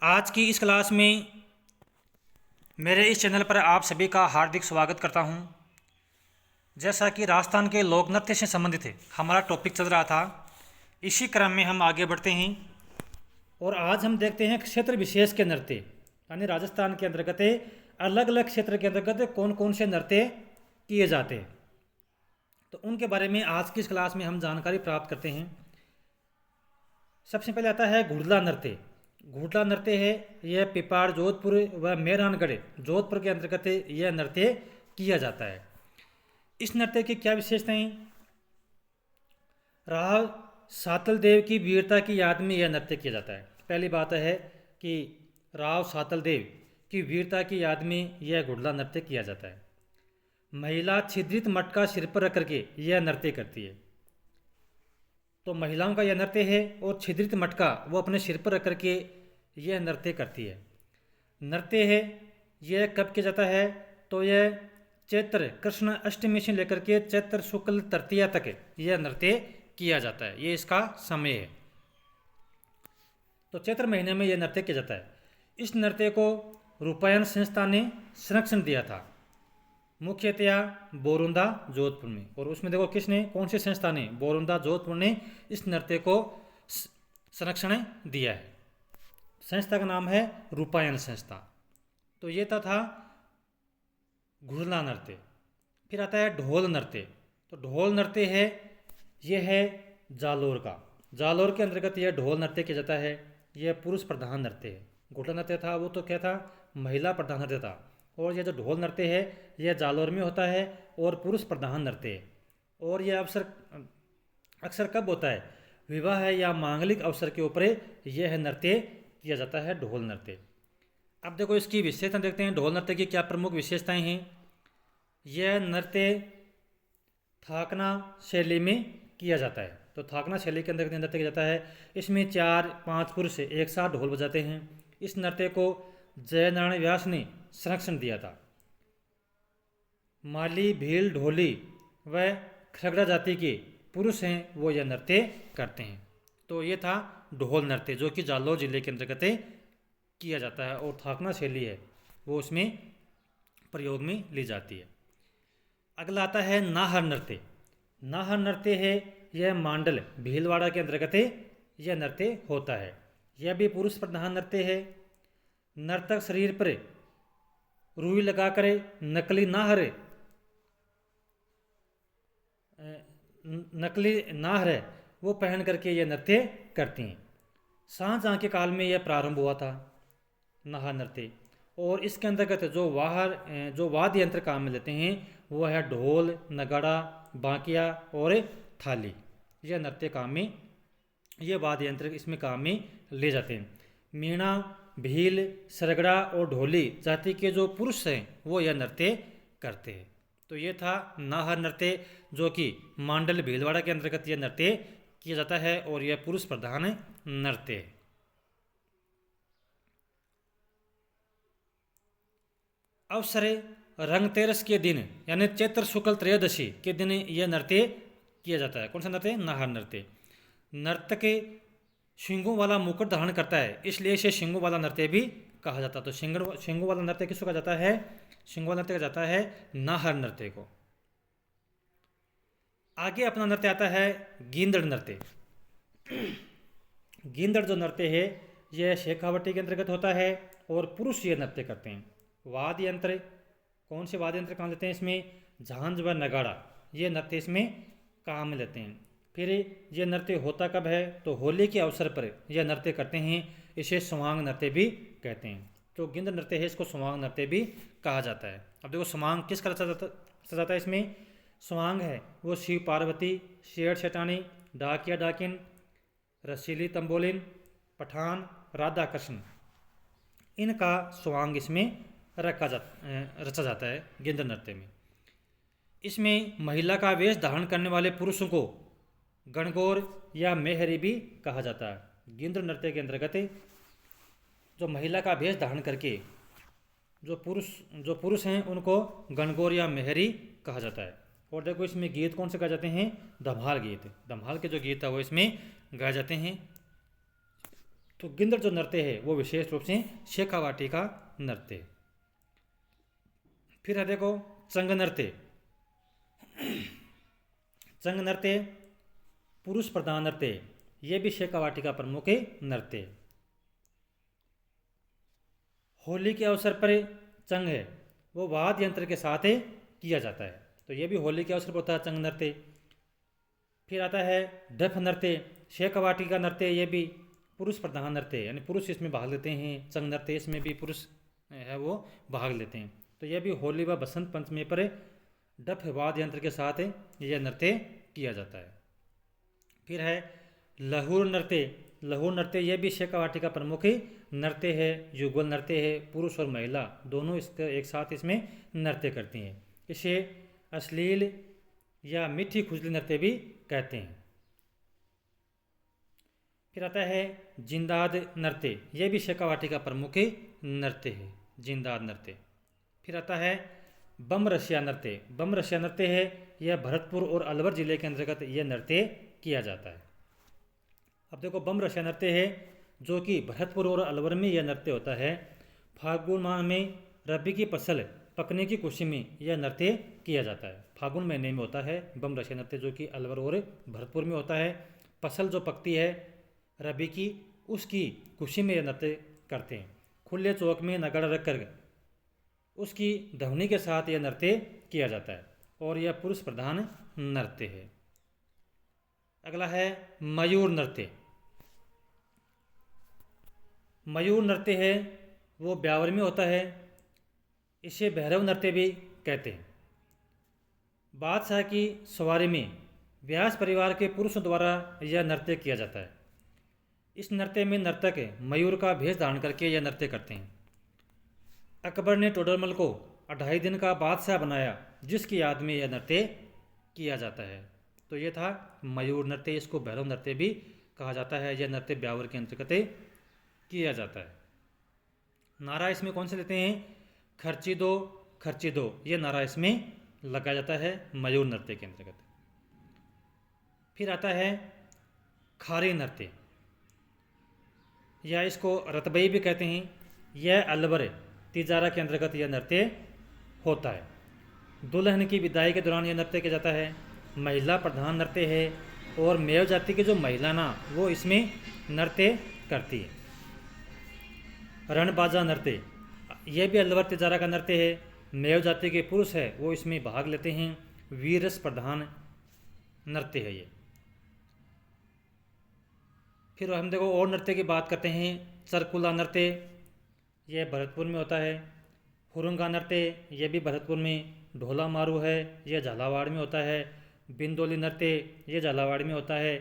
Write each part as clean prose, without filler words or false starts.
आज की इस क्लास में मेरे इस चैनल पर आप सभी का हार्दिक स्वागत करता हूं। जैसा कि राजस्थान के लोक नृत्य से संबंधित है हमारा टॉपिक चल रहा था, इसी क्रम में हम आगे बढ़ते हैं और आज हम देखते हैं क्षेत्र विशेष के नृत्य, यानी राजस्थान के अंतर्गत अलग अलग क्षेत्र के अंतर्गत कौन कौन से नृत्य किए जाते हैं, तो उनके बारे में आज की इस क्लास में हम जानकारी प्राप्त करते हैं। सबसे पहले आता है घुड़ला नृत्य। घुड़ला नृत्य है यह पिपाड़ जोधपुर व मेहरानगढ़ जोधपुर के अंतर्गत यह नृत्य किया जाता है। इस नृत्य की क्या विशेषताएं? राव सातल देव की वीरता की याद में यह नृत्य किया जाता है। पहली बात है कि राव सातल देव की वीरता की याद में यह घुड़ला नृत्य किया जाता है। महिला छिद्रित मटका सिर पर रख करके यह नृत्य करती है, तो महिलाओं का यह नृत्य है और छिद्रित मटका वो अपने सिर पर रख करके यह नृत्य करती है। नृत्य है यह कब किया जाता है? तो यह चैत्र कृष्ण अष्टमी से लेकर के चैत्र शुक्ल तृतीया तक यह नृत्य किया जाता है, ये इसका समय है। तो चैत्र महीने में यह नृत्य किया जाता है। इस नृत्य को रूपायन संस्था ने संरक्षण दिया था, मुख्यतया बोरुंदा जोधपुर में। और उसमें देखो किसने, कौन सी संस्था ने? बोरुंदा जोधपुर ने इस नृत्य को संरक्षण दिया है। संस्था का नाम है रूपायन संस्था। तो ये था घुड़ला नृत्य। फिर आता है ढोल नृत्य। तो ढोल नृत्य है यह है जालोर का। जालोर के अंतर्गत यह ढोल नृत्य किया जाता है। यह पुरुष प्रधान नृत्य है। घुड़ला नृत्य था वो तो क्या था, महिला प्रधान नृत्य था। और यह जो ढोल नृत्य है यह जालोर में होता है और पुरुष प्रधान नृत्य है। और यह अक्सर कब होता है? विवाह है या मांगलिक अवसर के ऊपर यह नृत्य किया जाता है, ढोल नृत्य। अब देखो इसकी विशेषता देखते हैं, ढोल नृत्य की क्या प्रमुख विशेषताएं हैं। यह नृत्य थाकना शैली में किया जाता है। तो थाकना शैली के अंदर नृत्य किया जाता है। इसमें 4-5 पुरुष एक साथ ढोल बजाते हैं। इस नृत्य को जयनारायण व्यास ने संरक्षण दिया था। माली, भील, ढोली व खरगड़ा जाति के पुरुष हैं वो यह नृत्य करते हैं। तो ये था ढोल नृत्य जो कि जालौर जिले के अंतर्गत किया जाता है और थाकना शैली है वो उसमें प्रयोग में ली जाती है। अगला आता है नाहर नृत्य। नाहर नृत्य है यह मांडल भीलवाड़ा के अंतर्गत यह नृत्य होता है। यह भी पुरुष प्रधान नृत्य है। नर्तक शरीर पर रुई लगाकर नकली नाहर है वो पहन करके यह नृत्य करती हैं। शाहजहाँ के काल में यह प्रारंभ हुआ था नाहर नृत्य। और इसके अंतर्गत जो वाद्य यंत्र काम में लेते हैं वो है ढोल, नगाड़ा, बांकिया और थाली। यह नृत्य काम में, यह वाद्य यंत्र इसमें काम में ले जाते हैं। मीणा, भील, सरगड़ा और ढोली जाति के जो पुरुष हैं वो यह नृत्य करते हैं। तो ये था नाहर नृत्य जो कि मांडल भीलवाड़ा के अंतर्गत यह नृत्य किया जाता है और यह पुरुष प्रधान नृत्य है। अवसर रंगतेरस के दिन यानी चैत्र शुक्ल त्रयोदशी के दिन यह नृत्य किया जाता है। कौन सा नृत्य? नाहर नृत्य। नर्तक शिंगों वाला मुकुट धारण करता है, इसलिए इसे शिंगों वाला नृत्य भी कहा जाता है। तो शिंगों वाला नृत्य किसको कहा जाता है? शिंगों वाला नृत्य कहा जाता है नाहर नृत्य को। आगे अपना नृत्य आता है गींदड़ नृत्य। गींदड़ जो नृत्य है यह शेखावटी के अंतर्गत होता है और पुरुष ये नृत्य करते हैं। वाद्य यंत्र, कौन से वाद्य यंत्र काम लेते हैं इसमें? झांझ व नगाड़ा, ये नृत्य इसमें काम में लेते हैं। फिर यह नृत्य होता कब है? तो होली के अवसर पर यह नृत्य करते हैं, इसे स्वांग नृत्य भी कहते हैं। तो गिंद नृत्य है इसको स्वांग नृत्य भी कहा जाता है। अब देखो स्वांग किस तरह से जाता है इसमें? स्वांग है वो शिव पार्वती, शेर शेटानी, डाकिया डाकिन, रसीली तंबोलिन, पठान, राधा कृष्ण, इनका स्वांग इसमें रचा जाता है गिंद नृत्य में। इसमें महिला का वेश धारण करने वाले पुरुषों को गणगौर या मेहरी भी कहा जाता है। गिंद नृत्य के अंतर्गत जो महिला का वेश धारण करके जो पुरुष हैं उनको गणगौर या मेहरी कहा जाता है। और देखो इसमें गीत कौन से गाए जाते हैं? धमाल गीत। धमाल के जो गीत है वो इसमें गाए जाते हैं। तो गिंदड़ जो नृत्य है वो विशेष रूप से शेखावाटी का नृत्य है। फिर है देखो चंग नृत्य। चंग नृत्य पुरुष प्रधान नृत्य, ये भी शेखावाटी का प्रमुख नृत्य है। होली के अवसर पर चंग है वो वाद्य यंत्र के साथ किया जाता है, तो ये भी होली के अवसर पर होता है चंग नृत्य। फिर आता है डफ नृत्य। शेखावाटी का नृत्य ये भी पुरुष प्रधान नृत्य है, यानी पुरुष इसमें भाग लेते हैं। चंग नृत्य इसमें भी पुरुष है वो भाग लेते हैं। तो यह भी होली व बसंत पंचमी पर डफ वाद्य यंत्र के साथ यह नृत्य किया जाता है। फिर है लहुर नृत्य। लहुर नृत्य यह भी शेखावाटी का प्रमुख नृत्य है, युगल नृत्य है। पुरुष और महिला दोनों इसका एक साथ इसमें नृत्य करती हैं। इसे अश्लील या मीठी खुजली नृत्य भी कहते हैं। फिर आता है जिंदाद नृत्य, यह भी शेखावाटी का प्रमुख नृत्य है, जिंदाद नृत्य। फिर आता है बम रसिया नृत्य। बम रसिया नृत्य है यह भरतपुर और अलवर जिले के अंतर्गत यह नृत्य किया जाता है। अब देखो बम रसिया नृत्य है जो कि भरतपुर और अलवर में यह नृत्य होता है। फाल्गुन माह में रबी की फसल पकने की खुशी में यह नृत्य किया जाता है। फागुन महीने में होता है बम रसिया नृत्य, जो कि अलवर और भरतपुर में होता है। फसल जो पकती है रबी की, उसकी खुशी में यह नृत्य करते हैं। खुले चौक में नगाड़ा रखकर उसकी ध्वनि के साथ यह नृत्य किया जाता है और यह पुरुष प्रधान नृत्य है। अगला है मयूर नृत्य। मयूर नृत्य है वो ब्यावर में होता है। इसे भैरव नृत्य भी कहते हैं। बादशाह की सवारी में व्यास परिवार के पुरुषों द्वारा यह नृत्य किया जाता है। इस नृत्य में नर्तक मयूर का भेष धारण करके यह नृत्य करते हैं। अकबर ने टोडरमल को 2.5 दिन का बादशाह बनाया, जिसकी याद में यह नृत्य किया जाता है। तो ये था मयूर नृत्य, इसको भैरव नृत्य भी कहा जाता है। यह नृत्य ब्यावर के अंतर्गत किया जाता है। नारा इसमें कौन से लेते हैं? खर्ची दो, ये नारा इसमें लगाया जाता है मयूर नृत्य के अंतर्गत। फिर आता है खारी नृत्य, या इसको रतबई भी कहते हैं। यह अलवर तिजारा के अंतर्गत यह नृत्य होता है। दुल्हन की विदाई के दौरान यह नृत्य किया जाता है। महिला प्रधान नृत्य है और मेव जाति की जो महिला ना वो इसमें नृत्य करती है। रणबाजा नृत्य, यह भी अलवर तिजारा का नृत्य है। मेव जाति के पुरुष है वो इसमें भाग लेते हैं। वीरस प्रधान नृत्य है ये। फिर हम देखो और नृत्य की बात करते हैं। चरकुला नृत्य, यह भरतपुर में होता है। हुरंगा नृत्य, यह भी भरतपुर में। ढोला मारू है, यह झालावाड़ में होता है। बिंदोली नृत्य, यह झालावाड़ में होता है।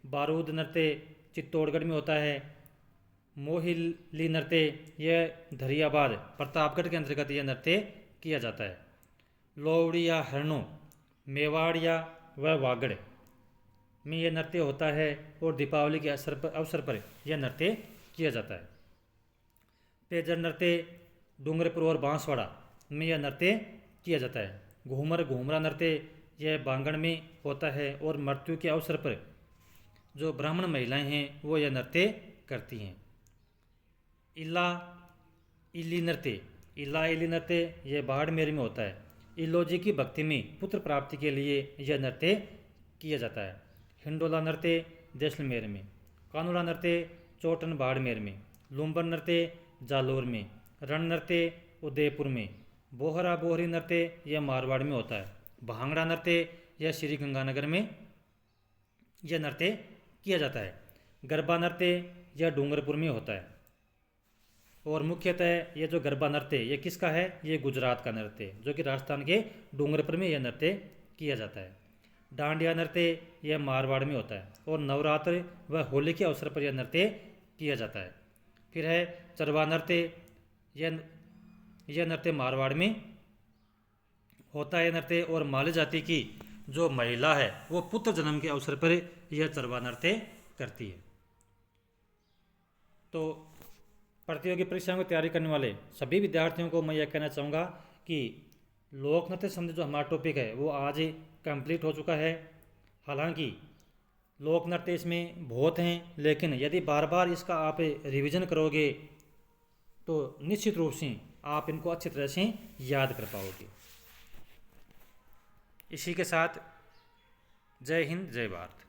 बारूद नृत्य चित्तौड़गढ़ में होता है। मोहिली नृत्य, यह धरियाबाद प्रतापगढ़ के अंतर्गत यह नृत्य किया जाता है। लोवड़ी या हरनो मेवाड़ या व वागड़ में यह नृत्य होता है और दीपावली के अवसर पर यह नृत्य किया जाता है। पेजर नृत्य डूंगरपुर और बांसवाड़ा में यह नृत्य किया जाता है। घूमरा नृत्य यह बांगड़ में होता है और मृत्यु के अवसर पर जो ब्राह्मण महिलाएं हैं वो यह नृत्य करती हैं। इली नृत्य यह बाड़मेर में होता है। इलोजी की भक्ति में पुत्र प्राप्ति के लिए यह नृत्य किया जाता है। हिंडोला नृत्य जैसलमेर में। कानूड़ा नृत्य चोटन बाड़मेर में। लुम्बर नृत्य जालोर में। रण नृत्य उदयपुर में। बोहरा बोहरी नृत्य यह मारवाड़ में होता है। भांगड़ा नृत्य यह श्री गंगानगर में यह नृत्य किया जाता है। गरबा नृत्य यह डूंगरपुर में होता है। और मुख्यतः ये जो गरबा नृत्य ये किसका है? ये गुजरात का नृत्य है, जो कि राजस्थान के डूंगरपुर में यह नृत्य किया जाता है। डांडिया नृत्य यह मारवाड़ में होता है और नवरात्र व होली के अवसर पर यह नृत्य किया जाता है। फिर है चरवा नृत्य, यह नृत्य मारवाड़ में होता है नृत्य। और माली जाति की जो महिला है वो पुत्र जन्म के अवसर पर यह चरवा नृत्य करती है। तो प्रतियोगी परीक्षाओं की तैयारी करने वाले सभी विद्यार्थियों को मैं यह कहना चाहूँगा कि लोक नृत्य संबंधी जो हमारा टॉपिक है वो आज ही कंप्लीट हो चुका है। हालांकि लोक नृत्य इसमें बहुत हैं, लेकिन यदि बार बार इसका आप रिवीजन करोगे तो निश्चित रूप से आप इनको अच्छी तरह से याद कर पाओगे। इसी के साथ जय हिंद जय भारत।